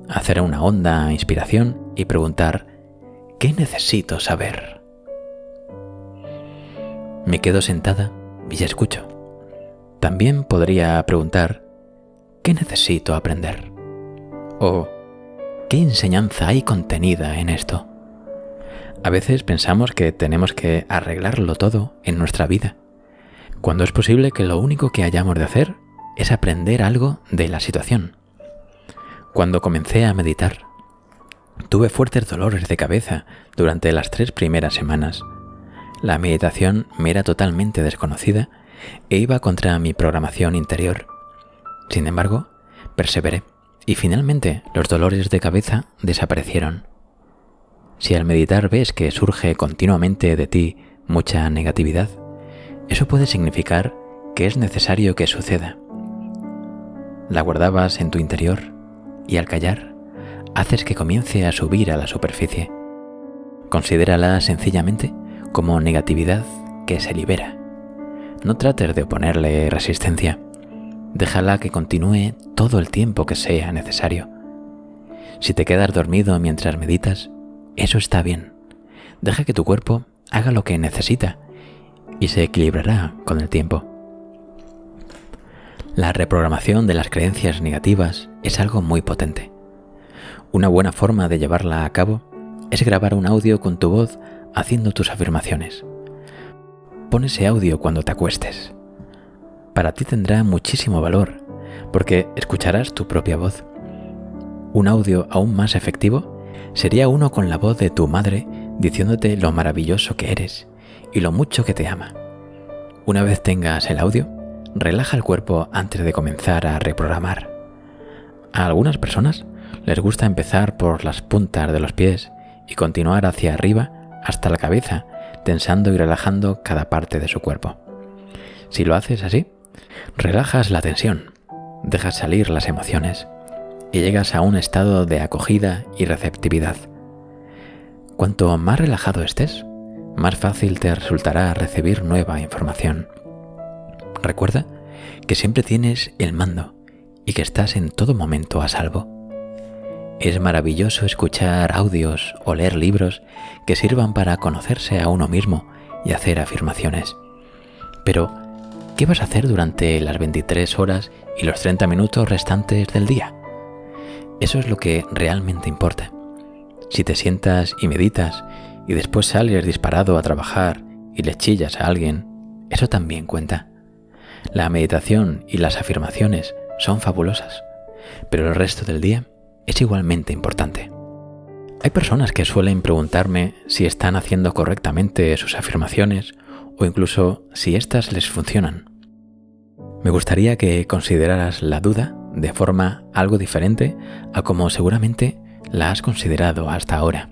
[SPEAKER 1] hacer una honda inspiración y preguntar: ¿qué necesito saber? Me quedo sentada y escucho. También podría preguntar: ¿qué necesito aprender? O ¿qué enseñanza hay contenida en esto? A veces pensamos que tenemos que arreglarlo todo en nuestra vida, cuando es posible que lo único que hayamos de hacer es aprender algo de la situación. Cuando comencé a meditar, tuve fuertes dolores de cabeza durante las 3 primeras semanas. La meditación me era totalmente desconocida e iba contra mi programación interior. Sin embargo, perseveré y finalmente los dolores de cabeza desaparecieron. Si al meditar ves que surge continuamente de ti mucha negatividad, eso puede significar que es necesario que suceda. La guardabas en tu interior y al callar, haces que comience a subir a la superficie. Considérala sencillamente como negatividad que se libera. No trates de oponerle resistencia. Déjala que continúe todo el tiempo que sea necesario. Si te quedas dormido mientras meditas, eso está bien. Deja que tu cuerpo haga lo que necesita y se equilibrará con el tiempo. La reprogramación de las creencias negativas es algo muy potente. Una buena forma de llevarla a cabo es grabar un audio con tu voz haciendo tus afirmaciones. Pon ese audio cuando te acuestes. Para ti tendrá muchísimo valor, porque escucharás tu propia voz. Un audio aún más efectivo sería uno con la voz de tu madre diciéndote lo maravilloso que eres y lo mucho que te ama. Una vez tengas el audio, relaja el cuerpo antes de comenzar a reprogramar. A algunas personas les gusta empezar por las puntas de los pies y continuar hacia arriba hasta la cabeza, tensando y relajando cada parte de su cuerpo. Si lo haces así, relajas la tensión, dejas salir las emociones y llegas a un estado de acogida y receptividad. Cuanto más relajado estés, más fácil te resultará recibir nueva información. Recuerda que siempre tienes el mando y que estás en todo momento a salvo. Es maravilloso escuchar audios o leer libros que sirvan para conocerse a uno mismo y hacer afirmaciones. Pero, ¿qué vas a hacer durante las 23 horas y los 30 minutos restantes del día? Eso es lo que realmente importa. Si te sientas y meditas y después sales disparado a trabajar y le chillas a alguien, eso también cuenta. La meditación y las afirmaciones son fabulosas, pero el resto del día es igualmente importante. Hay personas que suelen preguntarme si están haciendo correctamente sus afirmaciones o incluso si éstas les funcionan. Me gustaría que consideraras la duda de forma algo diferente a como seguramente la has considerado hasta ahora.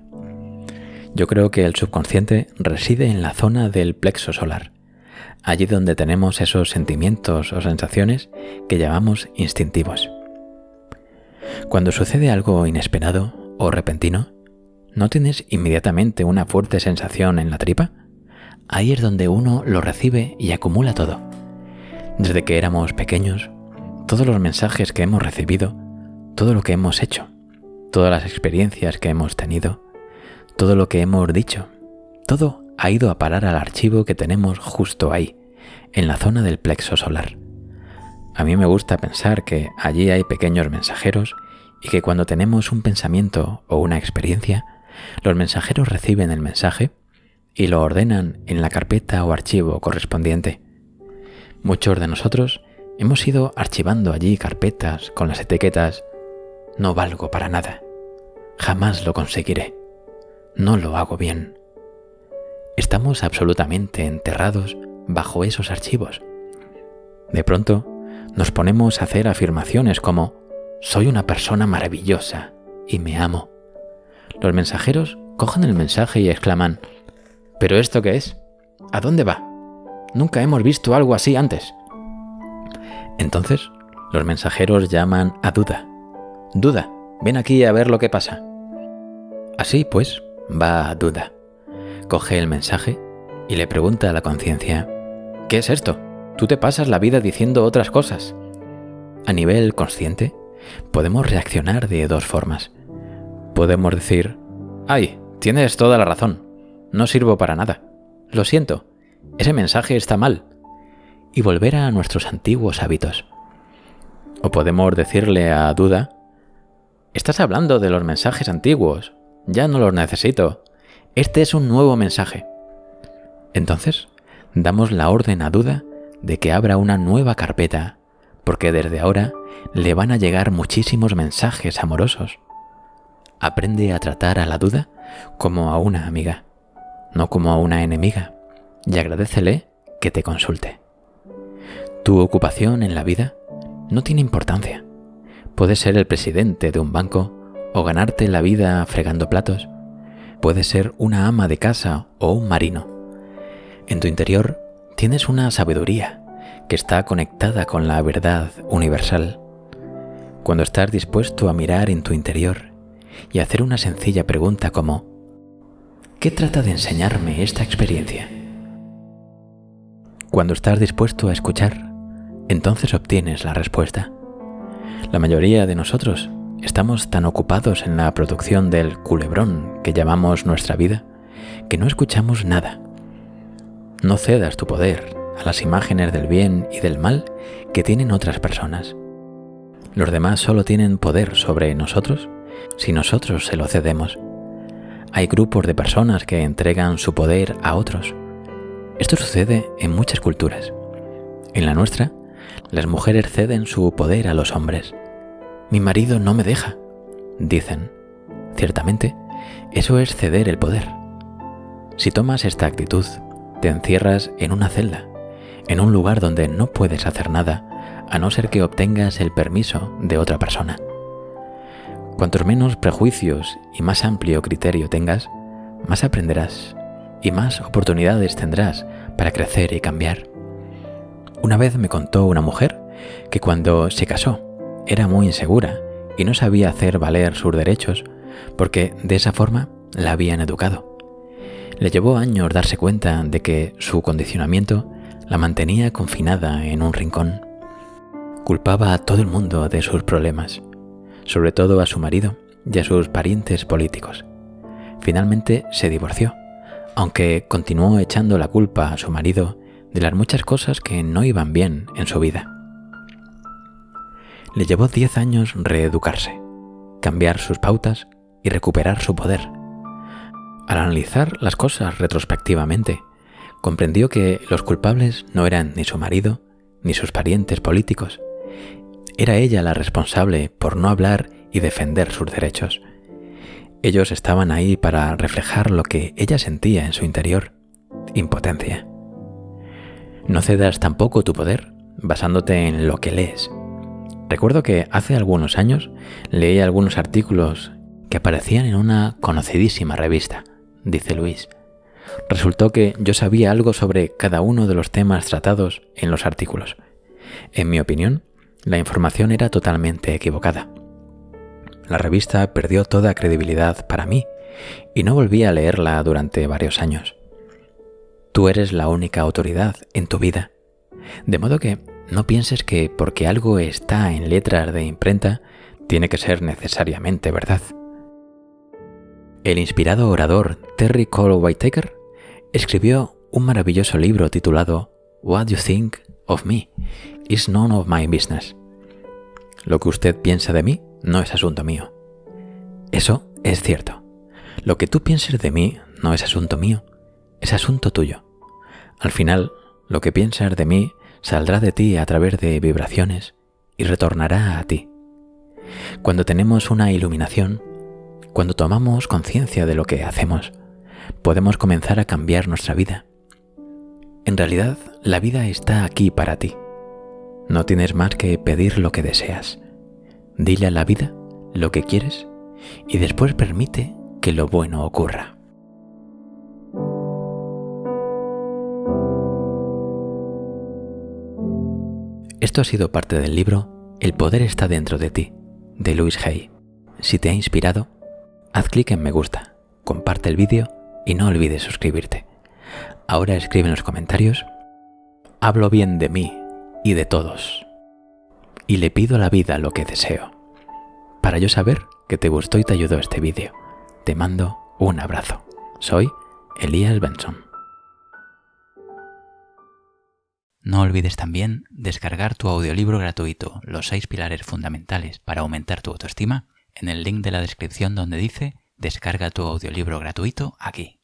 [SPEAKER 1] Yo creo que el subconsciente reside en la zona del plexo solar, allí donde tenemos esos sentimientos o sensaciones que llamamos instintivos. Cuando sucede algo inesperado o repentino, ¿no tienes inmediatamente una fuerte sensación en la tripa? Ahí es donde uno lo recibe y acumula todo. Desde que éramos pequeños, todos los mensajes que hemos recibido, todo lo que hemos hecho, todas las experiencias que hemos tenido, todo lo que hemos dicho, todo ha ido a parar al archivo que tenemos justo ahí, en la zona del plexo solar. A mí me gusta pensar que allí hay pequeños mensajeros y que cuando tenemos un pensamiento o una experiencia, los mensajeros reciben el mensaje y lo ordenan en la carpeta o archivo correspondiente. Muchos de nosotros hemos ido archivando allí carpetas con las etiquetas «No valgo para nada», «Jamás lo conseguiré», «No lo hago bien». Estamos absolutamente enterrados bajo esos archivos. De pronto, nos ponemos a hacer afirmaciones como «Soy una persona maravillosa y me amo». Los mensajeros cogen el mensaje y exclaman «¿Pero esto qué es? ¿A dónde va? Nunca hemos visto algo así antes». Entonces, los mensajeros llaman a Duda. «Duda, ven aquí a ver lo que pasa». Así pues, va Duda. Coge el mensaje y le pregunta a la conciencia «¿Qué es esto? Tú te pasas la vida diciendo otras cosas». A nivel consciente, podemos reaccionar de dos formas. Podemos decir «Ay, tienes toda la razón. No sirvo para nada. Lo siento. Ese mensaje está mal». Y volver a nuestros antiguos hábitos. O podemos decirle a Duda «Estás hablando de los mensajes antiguos. Ya no los necesito. Este es un nuevo mensaje». Entonces, damos la orden a Duda de que abra una nueva carpeta, porque desde ahora le van a llegar muchísimos mensajes amorosos. Aprende a tratar a la Duda como a una amiga, no como a una enemiga, y agradécele que te consulte. Tu ocupación en la vida no tiene importancia. Puedes ser el presidente de un banco o ganarte la vida fregando platos. Puedes ser una ama de casa o un marino. En tu interior tienes una sabiduría que está conectada con la verdad universal. Cuando estás dispuesto a mirar en tu interior y hacer una sencilla pregunta como ¿qué trata de enseñarme esta experiencia? Cuando estás dispuesto a escuchar, entonces obtienes la respuesta. La mayoría de nosotros estamos tan ocupados en la producción del culebrón que llamamos nuestra vida que no escuchamos nada. No cedas tu poder a las imágenes del bien y del mal que tienen otras personas. Los demás solo tienen poder sobre nosotros si nosotros se lo cedemos. Hay grupos de personas que entregan su poder a otros. Esto sucede en muchas culturas. En la nuestra, las mujeres ceden su poder a los hombres. «Mi marido no me deja», dicen. Ciertamente, eso es ceder el poder. Si tomas esta actitud, te encierras en una celda, en un lugar donde no puedes hacer nada, a no ser que obtengas el permiso de otra persona. Cuantos menos prejuicios y más amplio criterio tengas, más aprenderás y más oportunidades tendrás para crecer y cambiar. Una vez me contó una mujer que cuando se casó era muy insegura y no sabía hacer valer sus derechos porque de esa forma la habían educado. Le llevó años darse cuenta de que su condicionamiento la mantenía confinada en un rincón. Culpaba a todo el mundo de sus problemas, sobre todo a su marido y a sus parientes políticos. Finalmente se divorció, aunque continuó echando la culpa a su marido de las muchas cosas que no iban bien en su vida. Le llevó 10 años reeducarse, cambiar sus pautas y recuperar su poder. Al analizar las cosas retrospectivamente, comprendió que los culpables no eran ni su marido ni sus parientes políticos. Era ella la responsable por no hablar y defender sus derechos. Ellos estaban ahí para reflejar lo que ella sentía en su interior: impotencia. No cedas tampoco tu poder basándote en lo que lees. Recuerdo que hace algunos años leí algunos artículos que aparecían en una conocidísima revista, dice Luis. Resultó que yo sabía algo sobre cada uno de los temas tratados en los artículos. En mi opinión, la información era totalmente equivocada. La revista perdió toda credibilidad para mí y no volví a leerla durante varios años. Tú eres la única autoridad en tu vida, de modo que no pienses que porque algo está en letras de imprenta tiene que ser necesariamente verdad. El inspirado orador Terry Cole Whitaker escribió un maravilloso libro titulado What You Think of Me is None of My Business. Lo que usted piensa de mí no es asunto mío. Eso es cierto. Lo que tú pienses de mí no es asunto mío, es asunto tuyo. Al final, lo que piensas de mí saldrá de ti a través de vibraciones y retornará a ti. Cuando tenemos una iluminación, cuando tomamos conciencia de lo que hacemos, podemos comenzar a cambiar nuestra vida. En realidad, la vida está aquí para ti. No tienes más que pedir lo que deseas. Dile a la vida lo que quieres y después permite que lo bueno ocurra. Esto ha sido parte del libro El poder está dentro de ti, de Louise Hay. Si te ha inspirado, haz clic en me gusta, comparte el vídeo y no olvides suscribirte. Ahora escribe en los comentarios: hablo bien de mí y de todos, y le pido a la vida lo que deseo. Para yo saber que te gustó y te ayudó este vídeo, te mando un abrazo. Soy Elías Benson. No olvides también descargar tu audiolibro gratuito, Los 6 pilares fundamentales para aumentar tu autoestima, en el link de la descripción donde dice descarga tu audiolibro gratuito aquí.